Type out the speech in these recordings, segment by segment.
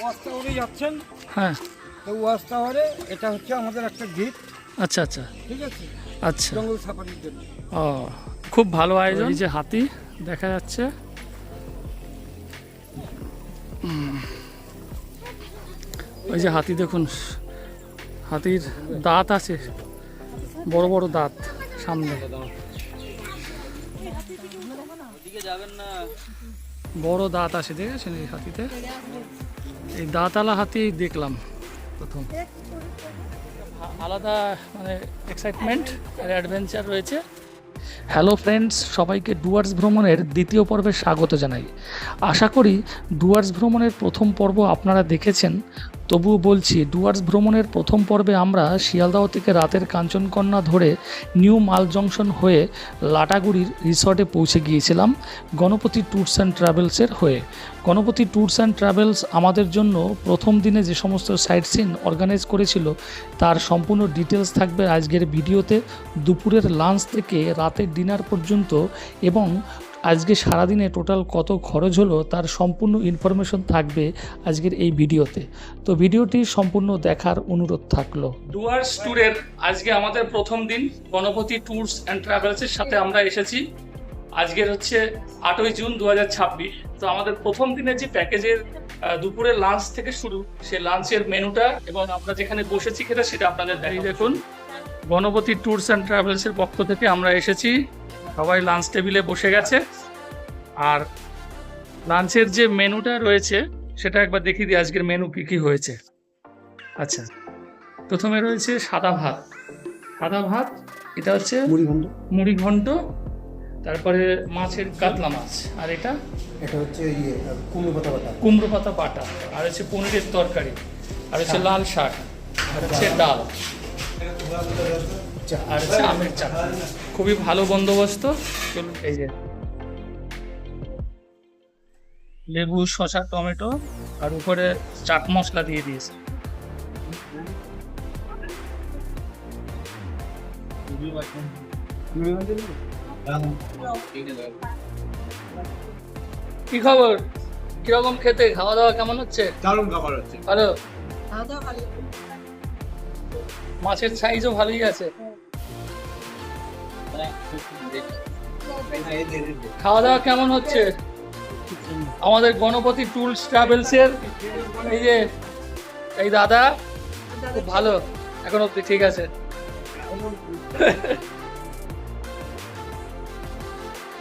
Watch টাওয়ারে যাচ্ছেন। হ্যাঁ, তো ওয়াচ টাওয়ারে এটা হচ্ছে আমাদের একটা গেট, আচ্ছা আচ্ছা ঠিক আছে, আচ্ছা। জঙ্গল সাফারির জন্য। ও, খুব ভালো আয়োজন। এই যে হাতি দেখা যাচ্ছে, ওই যে হাতি দেখুন, হাতির দাঁত আছে, বড় বড় দাঁত সামনে, বড় দাঁত আছে, দেখেছেন এই হাতিতে? এই দাঁতওয়ালা হাতি দেখলাম প্রথম। আলাদা মানে এক্সাইটমেন্ট আর অ্যাডভেঞ্চার রয়েছে। হ্যালো ফ্রেন্ডস, সবাইকে ডুয়ার্স ভ্রমণের দ্বিতীয় পর্বে স্বাগত জানাই। আশা করি ডুয়ার্স ভ্রমণের প্রথম পর্ব আপনারা দেখেছেন, তবুও বলছি ডুয়ার্স ভ্রমণের প্রথম পর্বে আমরা শিয়ালদহ থেকে রাতের কাঞ্চনকন্যা ধরে নিউ মাল জংশন হয়ে লাটাগুড়ির রিসর্টে পৌঁছে গিয়েছিলাম গণপতি ট্যুরস অ্যান্ড ট্রাভেলসের হয়ে। গণপতি ট্যুরস অ্যান্ড ট্রাভেলস আমাদের জন্য প্রথম দিনে যে সমস্ত সাইট সিন অর্গানাইজ করেছিল তার সম্পূর্ণ ডিটেলস থাকবে আজকের ভিডিওতে, দুপুরের লাঞ্চ থেকে রাতের ডিনার পর্যন্ত, এবং আজকে সারাদিনে টোটাল কত খরচ হলো তার সম্পূর্ণ ইনফরমেশন থাকবে আজকের এই ভিডিওতে। তো ভিডিওটি সম্পূর্ণ দেখার অনুরোধ থাকলো। ডুয়ার্স ট্যুরের আজকে আমাদের প্রথম দিন গণপতি ট্যুরস অ্যান্ড ট্রাভেলসের সাথে আমরা এসেছি। আজকের হচ্ছে 8ই জুন 2026। তো আমাদের প্রথম দিনের যে প্যাকেজের দুপুরের লাঞ্চ থেকে শুরু, সেই লাঞ্চের মেনুটা এবং আমরা যেখানে বসেছি খেতে সেটা আপনাদের দেখাই। দেখুন, গণপতি ট্যুরস অ্যান্ড ট্রাভেলসের পক্ষ থেকে আমরা এসেছি, সবাই লাঞ্চ টেবিলে বসে গেছে। আর লাঞ্চের যে মেনুটা রয়েছে সেটা একবার দেখিয়ে দিই আজকের মেনু কী কী হয়েছে। আচ্ছা, প্রথমে রয়েছে সাদা ভাত, এটা হচ্ছে মুড়ি ঘন্ট, তারপরে মাছের কাতলা মাছ, আর এটা হচ্ছে কুমড়ো পাতা বাটা, আর হচ্ছে পনিরের তরকারি, আর হচ্ছে লাল শাক, আর হচ্ছে ডাল, আর হচ্ছে আমের চাটনি। খুবই ভালো বন্দোবস্ত। চলুন, এই যে লেবু, শসা, টমেটো, আর উপরে চাট মশলা দিয়ে দিয়েছে। কি খবর? কিরকম খেতে? খাওয়া দাওয়া কেমন হচ্ছে? দারুণ খাবার হচ্ছে। ভালো। মাছের সাইজও ভালোই আছে। খাওয়া দাওয়া কেমন হচ্ছে? আমাদের গণপতি ট্যুরস ট্রাভেলসের এই যে এই দাদা খুব ভালো, এখন অব্দি ঠিক আছে।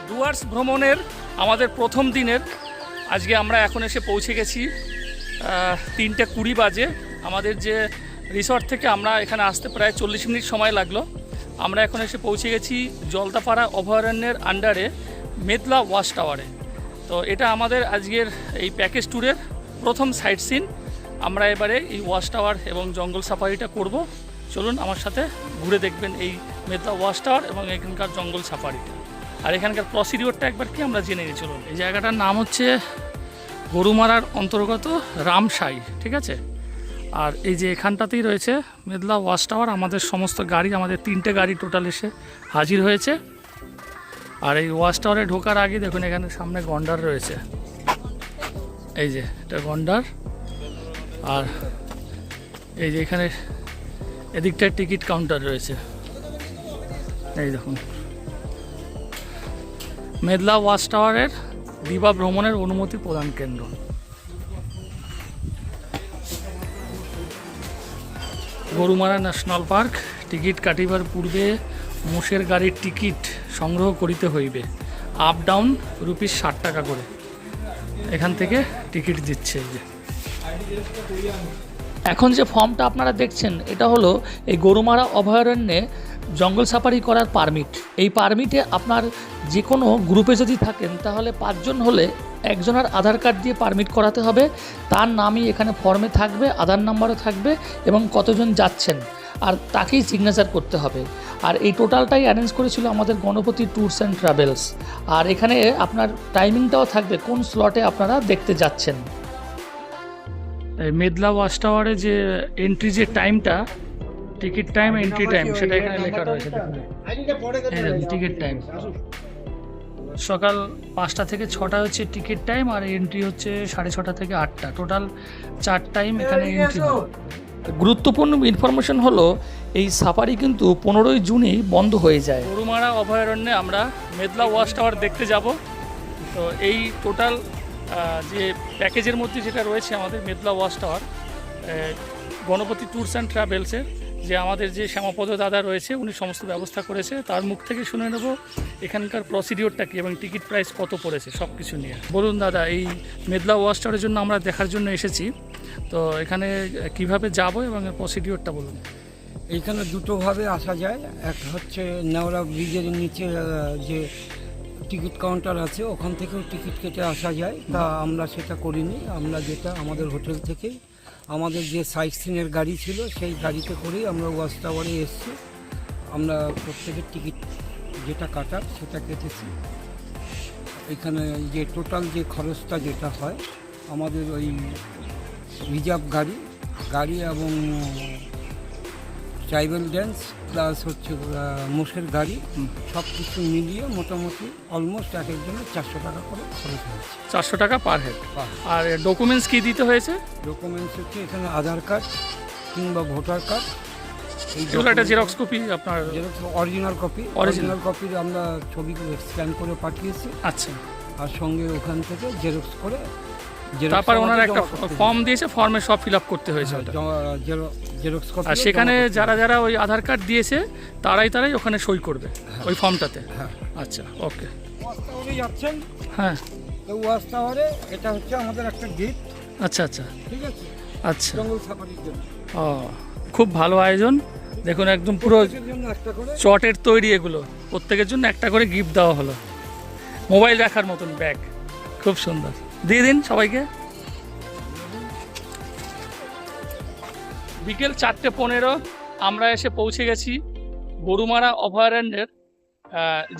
ডুয়ার্স ভ্রমণের আমাদের প্রথম দিনের আজকে আমরা এখন এসে পৌঁছে গেছি 3:20 বাজে। আমাদের যে রিসর্ট থেকে আমরা এখানে আসতে প্রায় 40 মিনিট সময় লাগলো। আমরা এখন এসে পৌঁছে গেছি জলদাপাড়া অভয়ারণ্যের আন্ডারে মেদলা ওয়াচ টাওয়ারে। তো এটা আমাদের আজকের এই প্যাকেজ ট্যুরের প্রথম সাইট সিন। আমরা এবারে এই ওয়াচ টাওয়ার এবং জঙ্গল সাফারিটা করব। চলুন আমার সাথে ঘুরে দেখবেন এই মেদলা ওয়াচ টাওয়ার এবং এখানকার জঙ্গল সাফারিটা, আর এখানকার প্রসিডিওরটা একবার কি আমরা জেনে নিই। চলুন। এই জায়গাটার নাম হচ্ছে গরুমারার অন্তর্গত রামসাই, ঠিক আছে। আর এই যে এখানটাতেই রয়েছে মেদলা ওয়াচ টাওয়ার। আমাদের সমস্ত গাড়ি, আমাদের 3টে গাড়ি টোটাল এসে হাজির হয়েছে। আর এই ওয়াচ টাওয়ারে ঢোকার আগে দেখুন এখানে সামনে গন্ডার রয়েছে, এই যে এটা গন্ডার। আর এই যে এখানে এদিকটায় টিকিট কাউন্টার রয়েছে, এই দেখুন। মেদলা ওয়াচ টাওয়ারের দিবা ভ্রমণের অনুমতি প্রদান কেন্দ্র। Gorumara national park. টিকিট কাটিবার পূর্বে মোষের গাড়ির টিকিট সংগ্রহ করিতে হইবে। আপ ডাউন ₹60 টাকা করে এখান থেকে টিকিট দিচ্ছে। এই যে এখন যে ফর্মটা আপনারা দেখছেন এটা হলো এই গরুমারা অভয়ারণ্যে জঙ্গল সাফারি করার পারমিট। এই পারমিটে আপনার যে কোনো গ্রুপে যদি থাকেন তাহলে 5 জন হলে একজনের আধার কার্ড দিয়ে পারমিট করাতে হবে। তার নামই এখানে ফর্মে থাকবে, আধার নাম্বারও থাকবে এবং কতজন যাচ্ছেন, আর তাকেই সিগনেচার করতে হবে। আর এই টোটালটাই অ্যারেঞ্জ করেছিল আমাদের গণপতি ট্যুরস অ্যান্ড ট্রাভেলস। আর এখানে আপনার টাইমিংটাও থাকবে, কোন স্লটে আপনারা দেখতে যাচ্ছেন। মেদলা ওয়াচ টাওয়ারে যে এন্ট্রি যে টাইমটা, টিকিট টাইম, এন্ট্রি টাইম, সেটা এখানে লেখা রয়েছে। টিকিট টাইম সকাল 5টা থেকে 6টা হচ্ছে টিকিট টাইম, আর এন্ট্রি হচ্ছে 6:30 থেকে 8টা, টোটাল 4 টাইম এখানে এন্ট্রি হয়। গুরুত্বপূর্ণ ইনফরমেশন হলো এই সাফারি কিন্তু 15ই জুনই বন্ধ হয়ে যায়। গরুমারা অভয়ারণ্যে আমরা মেদলা ওয়াচ টাওয়ার দেখতে যাব। তো এই টোটাল যে প্যাকেজের মধ্যে যেটা রয়েছে আমাদের Medla watch tower, Ganapati tours and ট্রাভেলসের যে আমাদের যে শ্যামাপদ দাদা রয়েছে উনি সমস্ত ব্যবস্থা করেছে, তার মুখ থেকে শুনে নেব এখানকার প্রসিডিওরটা কী এবং টিকিট প্রাইস কত পড়েছে সব কিছু নিয়ে। বলুন দাদা, এই মেদলা ওয়াচ টাওয়ারের জন্য আমরা দেখার জন্য এসেছি, তো এখানে কিভাবে যাব এবং এর প্রসিডিওরটা বলুন। এইখানে দুটোভাবে আসা যায়। এক হচ্ছে নেওড়া ব্রিজের নিচে যে টিকিট কাউন্টার আছে, ওখান থেকেও টিকিট কেটে আসা যায়। তা আমরা সেটা করিনি। আমরা যেটা আমাদের হোটেল থেকেই আমাদের যে সাইট সিনের গাড়ি ছিল সেই গাড়িতে করেই আমরা ওয়াচ টাওয়ারে এসেছি। আমরা প্রত্যেকের টিকিট যেটা কাটার সেটা কেটেছি। এখানে যে টোটাল যে খরচটা যেটা হয় আমাদের ওই রিজার্ভ গাড়ি এবং ট্রাইবেল ড্যান্স প্লাস হচ্ছে মোষের গাড়ি, সব কিছু মিলিয়ে মোটামুটি অলমোস্ট এক একজনের 400 টাকা করে খরচ হয়েছে। 400 টাকা পার হেড। আর ডকুমেন্টস কি দিতে হয়েছে? ডকুমেন্টস হচ্ছে এখানে আধার কার্ড কিংবা ভোটার কার্ড, এগুলো একটা জেরক্স কপি, আপনার অরিজিনাল কপির আমরা ছবি স্ক্যান করে পাঠিয়েছি। আচ্ছা। আর সঙ্গে ওখান থেকে জেরক্স করে তারপর ওনারা একটা ফর্ম দিয়েছে, ফর্মে সব ফিল আপ করতে হয়েছে ওটা। Xerox copy. আর সেখানে যারা যারা ওই আধার কার্ড দিয়েছে তারাই ওখানে সই করবে ওই ফর্মটাতে। হ্যাঁ। আচ্ছা, ওকে। ওয়াচ টাওয়ারে যাচ্ছেন? হ্যাঁ। তো ওয়াচ টাওয়ারে এটা হচ্ছে আমাদের একটা গিফট। আচ্ছা আচ্ছা, ঠিক আছে। আচ্ছা, জঙ্গল সাফারির জন্য। ও, খুব ভালো আয়োজন। দেখুন একদম পুরো জন্য একটা করে চটের তৈরি, এগুলো প্রত্যেকের জন্য একটা করে গিফট দেওয়া হলো। মোবাইল রাখার মতন ব্যাগ, খুব সুন্দর। দিয়ে দিন সবাইকে। বিকেল 4:15 আমরা এসে পৌঁছে গেছি গরুমারা অভয়ারণ্যের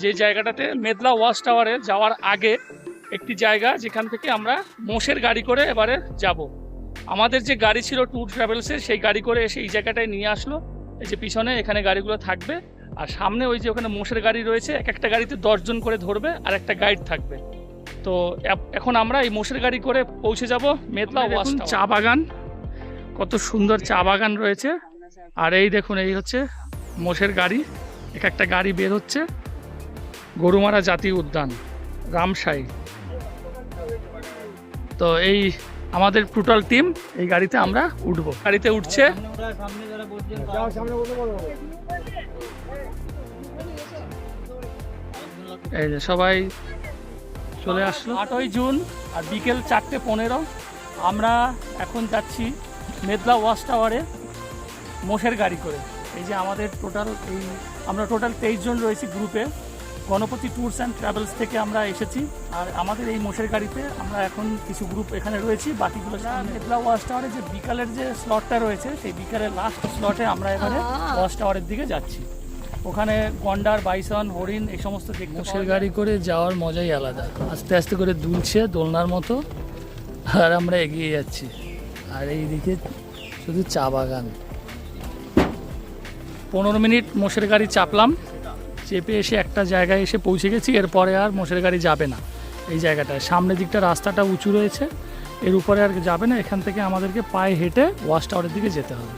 যে জায়গাটাতে মেদলা ওয়াচ টাওয়ারে যাওয়ার আগে একটি জায়গা, যেখান থেকে আমরা মোষের গাড়ি করে এবারে যাব। আমাদের যে গাড়ি ছিল ট্যুর ট্রাভেলসের, সেই গাড়ি করে এসে এই জায়গাটায় নিয়ে আসলো। এই যে পিছনে এখানে গাড়িগুলো থাকবে, আর সামনে ওই যে ওখানে মোষের গাড়ি রয়েছে, এক একটা গাড়িতে 10 জন করে ধরবে আর একটা গাইড থাকবে। তো এখন আমরা এই মোষের গাড়ি করে পৌঁছে যাব মেদলা ওয়াচ টাওয়ার। চা বাগান, কত সুন্দর চা বাগান রয়েছে। আর এই দেখুন, এই হচ্ছে মোষের গাড়ি, এক একটা গাড়ি বের হচ্ছে। গরুমারা জাতীয় উদ্যান, রামসাই। তো এই আমাদের টোটাল টিম এই গাড়িতে আমরা উঠবো। গাড়িতে উঠছে এই যে সবাই চলে আসলো। 8ই জুন আর বিকেল 4:15 আমরা এখন যাচ্ছি মেদলা ওয়াচ টাওয়ারে মোষের গাড়ি করে। এই যে আমাদের আমরা টোটাল 23 জন রয়েছি গ্রুপে। গণপতি ট্যুরস অ্যান্ড ট্রাভেলস থেকে আমরা এসেছি। আর আমাদের এই মোষের গাড়িতে আমরা এখন কিছু গ্রুপ এখানে রয়েছি, বাকিগুলো মেদলা ওয়াচ টাওয়ারে যে বিকালের যে স্লটটা রয়েছে, সেই বিকালের লাস্ট স্লটে আমরা এবারে ওয়াচ টাওয়ারের দিকে যাচ্ছি। ওখানে গন্ডার, বাইসন, হরিণ এই সমস্ত দেখতে। মোষের গাড়ি করে যাওয়ার মজাই আলাদা, আস্তে আস্তে করে দুলছে দোলনার মতো, আর আমরা এগিয়ে যাচ্ছি। আর এইদিকে শুধু চা বাগান। 15 মিনিট মোষের গাড়ি চাপলাম, চেপে এসে একটা জায়গায় এসে পৌঁছে গেছি। এরপরে আর মোষের গাড়ি যাবে না এই জায়গাটায়। সামনের দিকটা রাস্তাটা উঁচু রয়েছে, এর উপরে আর যাবে না। এখান থেকে আমাদেরকে পায়ে হেঁটে ওয়াচ টাওয়ারের দিকে যেতে হবে।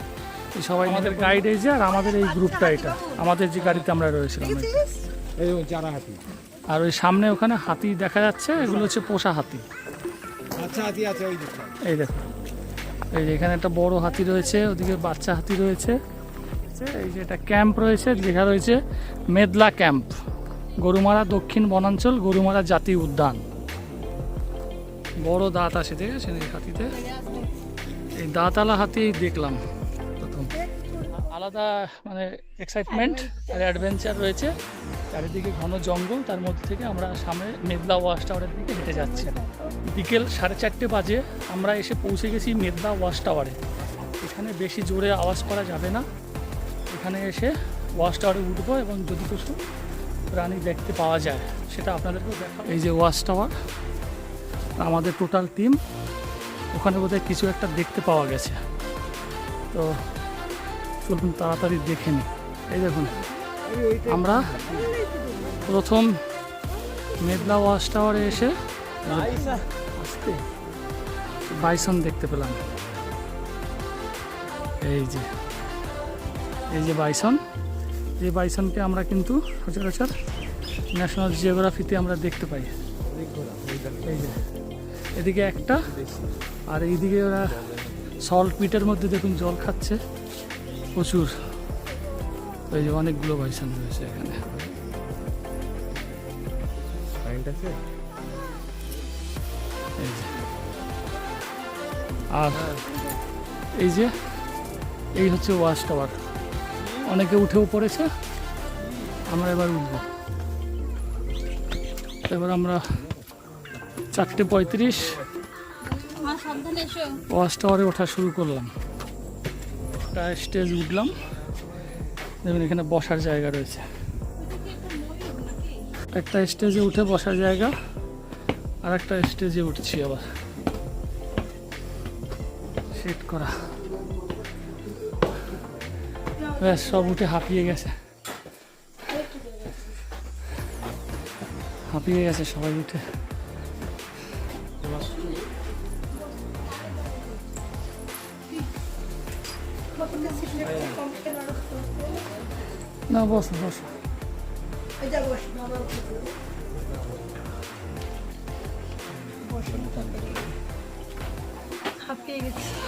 এই সবাই আমাদের গাইড এই যে, আর আমাদের এই গ্রুপটা, এটা আমাদের যে গাড়িতে আমরা রয়েছিলাম। আর ওই সামনে ওখানে হাতি দেখা যাচ্ছে, এগুলো হচ্ছে পোষা হাতি। আচ্ছা, হাতি আছে ওই দিকে। এই দেখো, এই যে এখানে একটা বড় হাতি রয়েছে, ওদিকে বাচ্চা হাতি রয়েছে। এই যে এটা ক্যাম্প রয়েছে, লেখা রয়েছে মেদলা ক্যাম্প, গরুমারা দক্ষিণ বনাঞ্চল, গরুমারা জাতীয় উদ্যান। বড় দাঁত আছে, ঠিক আছে হাতিতে। এই দাঁতওয়ালা হাতি দেখলাম প্রথম। আলাদা মানে এক্সাইটমেন্ট আর অ্যাডভেঞ্চার রয়েছে। চারিদিকে ঘন জঙ্গল, তার মধ্যে থেকে আমরা সামনে মেদলা ওয়াচ টাওয়ারের দিকে হেঁটে যাচ্ছি। বিকেল 4:30 বাজে আমরা এসে পৌঁছে গেছি মেদলা ওয়াচ টাওয়ারে। এখানে বেশি জোরে আওয়াজ করা যাবে না। এখানে এসে ওয়াচ টাওয়ারে উঠবো এবং যদি কিছু প্রাণী দেখতে পাওয়া যায় সেটা আপনাদেরকেও দেখাবো। এই যে ওয়াচ টাওয়ার, আমাদের টোটাল টিম ওখানে বোধহয় কিছু একটা দেখতে পাওয়া গেছে। তো চলুন তাড়াতাড়ি দেখে নিই। এই দেখুন, আমরা প্রথম মেঘলা ওয়াচ টাওয়ারে এসে আস্তে বাইসন দেখতে পেলাম। এই যে বাইসন, এই বাইসনকে আমরা কিন্তু সচরাচর ন্যাশনাল জিওগ্রাফিতে আমরা দেখতে পাই। এই যে এদিকে একটা, আর এইদিকে ওরা সল্ট পিটের মধ্যে দেখুন জল খাচ্ছে প্রচুর। ওই যে অনেকগুলো বাইসন রয়েছে এখানে। এই যে, আর এই হচ্ছে ওয়াচ টাওয়ার। অনেকে উঠেও পড়েছে, আমরা এবার উঠব। এবার আমরা 4:35 ওয়াচ টাওয়ারে ওঠা শুরু করলাম। একটা স্টেজ উঠলাম, দেখুন এখানে বসার জায়গা রয়েছে। একটা স্টেজে উঠে বসার জায়গা, আর একটা স্টেজে উঠছি আবার সেট করা। ব্যাস, সব উঠে হাঁপিয়ে গেছে সবাই উঠে। না বসো বসো।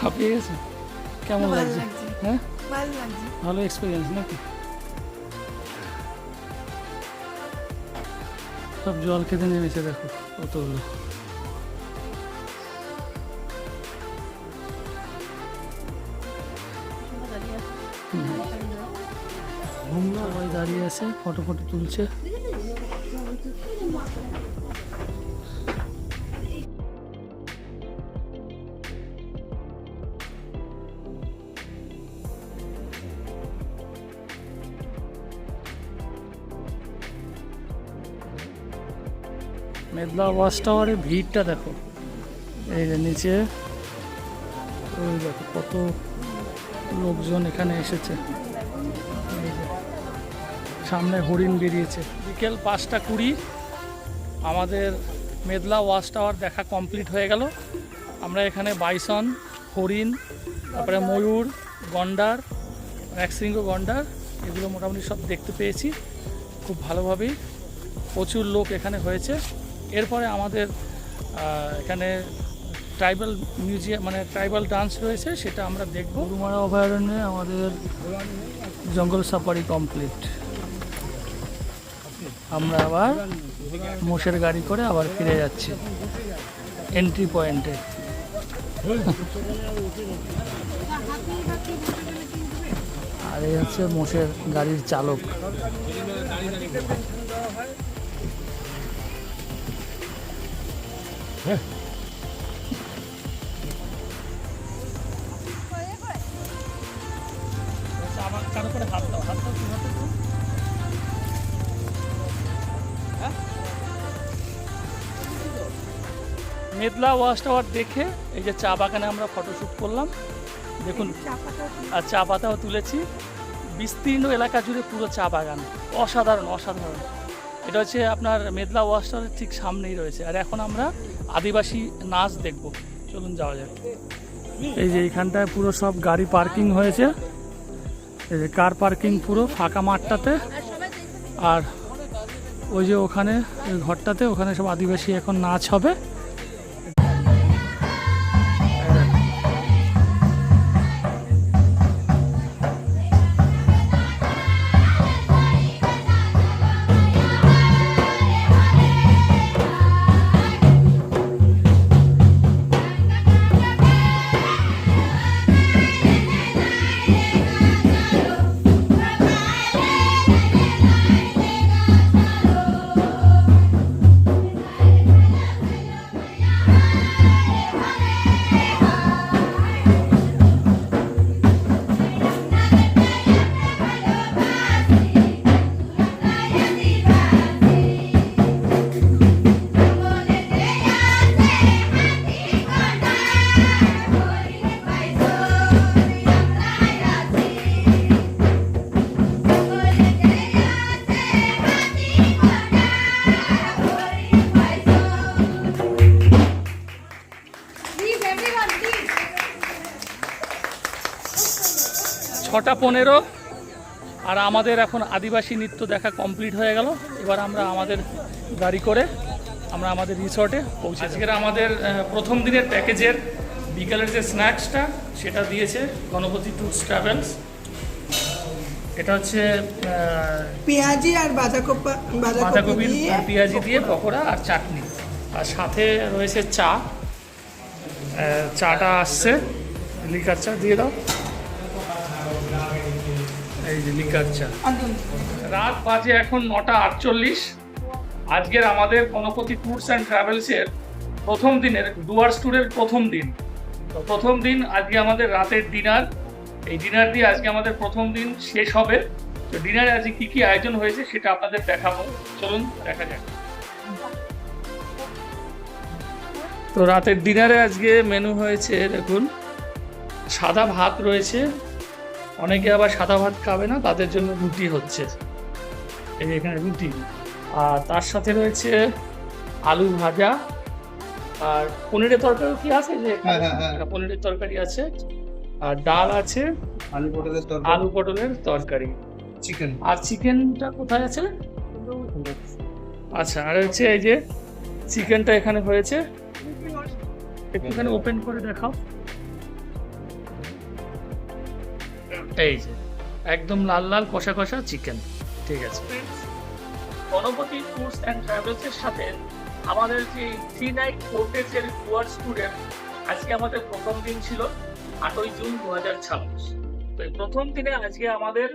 হাঁপিয়ে গেছে? কেমন লাগছে? হ্যাঁ, ভালো এক্সপিরিয়েন্স নাকি? সব জল খেতে নেমেছে, দেখো কতগুলো। সবাই দাঁড়িয়ে আছে, ফটো তুলছে। মেঘলা ওয়াচ টাওয়ারে ভিড়টা দেখো, এই যে নিচে ওই দেখো কত লোকজন এখানে এসেছে। সামনে হরিণ বেরিয়েছে। বিকেল 5:20 আমাদের মেঘলা ওয়াচ টাওয়ার দেখা কমপ্লিট হয়ে গেল। আমরা এখানে বাইসন, হরিণ, তারপরে ময়ূর, গন্ডার, একশৃঙ্গ গন্ডার, এগুলো মোটামুটি সব দেখতে পেয়েছি খুব ভালোভাবেই। প্রচুর লোক এখানে হয়েছে। এরপরে আমাদের এখানে ট্রাইবাল মিউজিয়াম, মানে ট্রাইবাল ডান্স রয়েছে, সেটা আমরা দেখব। গরুমারা অভয়ারণ্যে আমাদের জঙ্গল সাফারি কমপ্লিট। আমরা আবার মোষের গাড়ি করে আবার ফিরে যাচ্ছি এন্ট্রি পয়েন্টে। আর এই হচ্ছে মোষের গাড়ির চালক। মেঘলা ওয়াচ টাওয়ার দেখে এই যে চা বাগানে আমরা ফটোশ্যুট করলাম, দেখুন, আর চা পাতাও তুলেছি। বিস্তীর্ণ এলাকা জুড়ে পুরো চা বাগান, অসাধারণ অসাধারণ। এটা হচ্ছে আপনার মেঘলা ওয়াচ টাওয়ারের ঠিক সামনেই রয়েছে। আর এখন আমরা আদিবাসী নাচ দেখব, চলুন যাওয়া যাক। এই যে এইখানটায় পুরো সব গাড়ি পার্কিং হয়েছে, এই যে কার পার্কিং পুরো ফাঁকা মাঠটাতে। আর ওই যে ওখানে ওই ঘরটাতে, ওখানে সব আদিবাসী এখন নাচ হবে। 6:15 আর আমাদের এখন আদিবাসী নৃত্য দেখা কমপ্লিট হয়ে গেল। এবার আমরা আমাদের গাড়ি করে আমরা আমাদের রিসর্টে পৌঁছে। আজকের আমাদের প্রথম দিনের প্যাকেজের বিকালের যে স্ন্যাক্সটা সেটা দিয়েছে গণপতি ট্যুরস ট্রাভেলস। এটা হচ্ছে পেঁয়াজি আর বাঁধাকপির পেঁয়াজি দিয়ে পকোড়া আর চাটনি, আর সাথে রয়েছে চা। চাটা আসছে, লিকার চা দিয়ে দাও। এই যে লিকার চা। রাত বাজে এখন 9:48। আজকের আমাদের গণপতি ট্যুরস অ্যান্ড ট্রাভেলসের প্রথম দিনের ডুয়ার্স ট্যুরের প্রথম দিন। তো প্রথম দিন আজকে আমাদের রাতের ডিনার। এই ডিনার দিয়ে আজকে আমাদের প্রথম দিন শেষ হবে। তো ডিনারে আজকে কি কি আয়োজন হয়েছে সেটা আপনাদের দেখাবো, চলুন দেখা যাক। তো রাতের ডিনারে আজকে মেনু হয়েছে দেখুন, সাদা ভাত রয়েছে, অনেকে আবার সাদা ভাত খাবে না, তাদের জন্য রুটি হচ্ছে, এই যে এখানে রুটি। আর তার সাথে রয়েছে আলু ভাজা আর পনিরের তরকারি কি আছে, যে পনিরের তরকারি আছে, আর ডাল আছে, আলু পটলের তরকারি, চিকেন। আর চিকেনটা কোথায় আছে? আচ্ছা, আর হচ্ছে এই যে চিকেনটা এখানে হয়েছে, একটুখানি ওপেন করে দেখাও। এই যে একদম লাল লাল কষা কষা চিকেন। ঠিক আছে। গণপতি ট্যুরস অ্যান্ড ট্রাভেলসের সাথে আমাদের যে 3 নাইট 4 ডেজের ডুয়ার্স ট্যুরের আজকে আমাদের প্রথম দিন ছিল 8ই জুন 2026। তো এই প্রথম দিনে আজকে আমাদের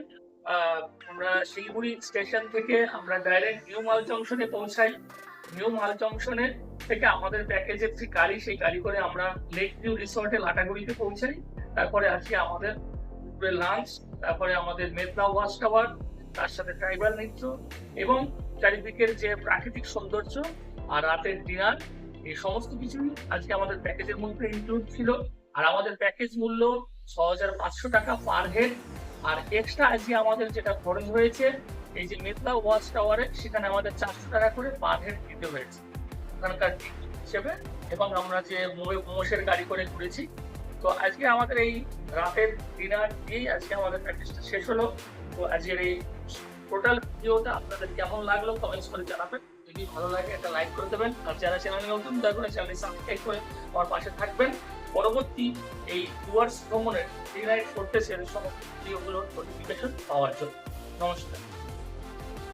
আমরা শিলিগুড়ি স্টেশন থেকে আমরা ডাইরেক্ট নিউ মাল জংশনে পৌঁছাই। নিউ মাল জংশনে থেকে আমাদের প্যাকেজের যে গাড়ি, সেই গাড়ি করে আমরা লেক ভিউ রিসর্টে লাটাগুড়িতে পৌঁছাই। তারপরে আজকে আমাদের লাঞ্চ, তারপরে আমাদের মেঘনা ওয়াচ টাওয়ার, তার সাথে ট্রাইবাল নৃত্য এবং চারিদিকের যে প্রাকৃতিক সৌন্দর্য আর রাতের ডিনার, এই সমস্ত কিছুই আজকে আমাদের প্যাকেজের মধ্যে ইনক্লুড ছিল। আর আমাদের প্যাকেজ মূল্য 6,500 টাকা পার হেড। আর এক্সট্রা আজকে আমাদের যেটা খরচ হয়েছে এই যে মেঘনা ওয়াচ টাওয়ারে, সেখানে আমাদের 400 টাকা করে পার হেড দিতে হয়েছে ওখানকার হিসেবে। এবং আমরা যে মোষের গাড়ি করে ঘুরেছি। তো আজকে আমাদের এই রাতের ডিনার দিয়েই আজকে আমাদের প্যাকেজটা শেষ হলো। তো আজকের এই টোটাল ভিডিওটা আপনাদের কেমন লাগলো কমেন্টস করে জানাবেন। যদি ভালো লাগে একটা লাইক করে দেবেন, আর যারা চ্যানেলে নতুন দয়া করে চ্যানেলটি সাবস্ক্রাইব করে আমার পাশে থাকবেন পরবর্তী এই ডুয়ার্স ভ্রমণের 3 নাইট 4 ডেজের সমস্ত ভিডিওগুলোর নোটিফিকেশন পাওয়ার জন্য। নমস্কার।